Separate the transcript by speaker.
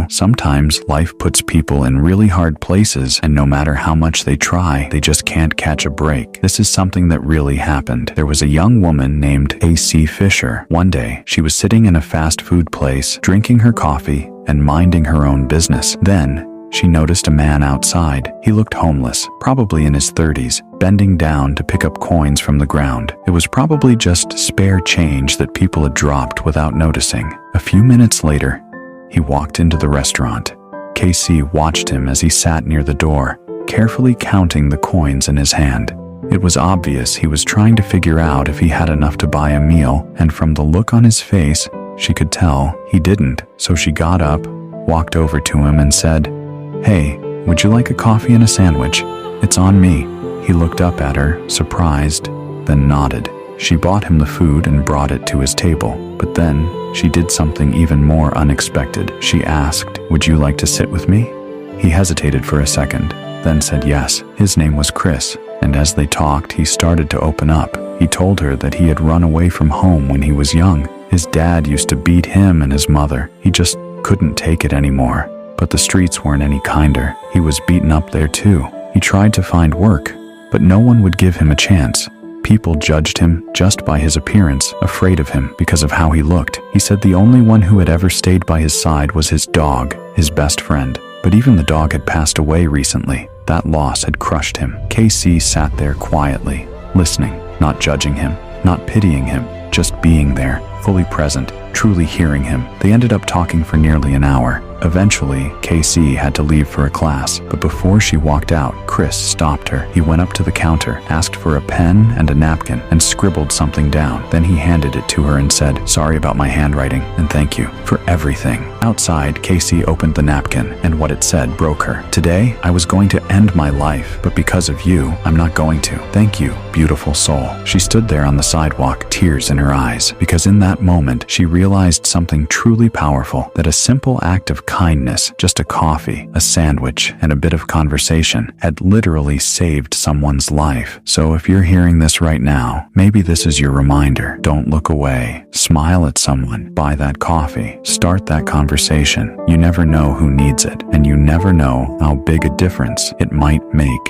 Speaker 1: Sometimes life puts people in really hard places, and no matter how much they try, they just can't catch a break. This is something that really happened. There was a young woman named A.C. Fisher. One day, she was sitting in a fast food place, drinking her coffee and minding her own business. Then, she noticed a man outside. He looked homeless, probably in his 30s, bending down to pick up coins from the ground. It was probably just spare change that people had dropped without noticing. A few minutes later, he walked into the restaurant. Casey watched him as he sat near the door, carefully counting the coins in his hand. It was obvious he was trying to figure out if he had enough to buy a meal, and from the look on his face, she could tell he didn't. So she got up, walked over to him and said, "Hey, would you like a coffee and a sandwich? It's on me." He looked up at her, surprised, then nodded. She bought him the food and brought it to his table. But then, she did something even more unexpected. She asked, "Would you like to sit with me?" He hesitated for a second, then said yes. His name was Chris, and as they talked, he started to open up. He told her that he had run away from home when he was young. His dad used to beat him and his mother. He just couldn't take it anymore. But the streets weren't any kinder. He was beaten up there too. He tried to find work, but no one would give him a chance. People judged him just by his appearance, afraid of him because of how he looked. He said the only one who had ever stayed by his side was his dog, his best friend. But even the dog had passed away recently. That loss had crushed him. KC sat there quietly, listening, not judging him, not pitying him, just being there, fully present, truly hearing him. They ended up talking for nearly an hour. Eventually, KC had to leave for a class, but before she walked out, Chris stopped her. He went up to the counter, asked for a pen and a napkin, and scribbled something down. Then he handed it to her and said, "Sorry about my handwriting, and thank you for everything." Outside, KC opened the napkin, and what it said broke her. "Today, I was going to end my life, but because of you, I'm not going to. Thank you, beautiful soul." She stood there on the sidewalk, tears in her eyes, because in that moment, she realized something truly powerful, that a simple act of kindness, just a coffee, a sandwich, and a bit of conversation, had literally saved someone's life. So if you're hearing this right now, maybe this is your reminder. Don't look away. Smile at someone. Buy that coffee. Start that conversation. You never know who needs it, and you never know how big a difference it might make.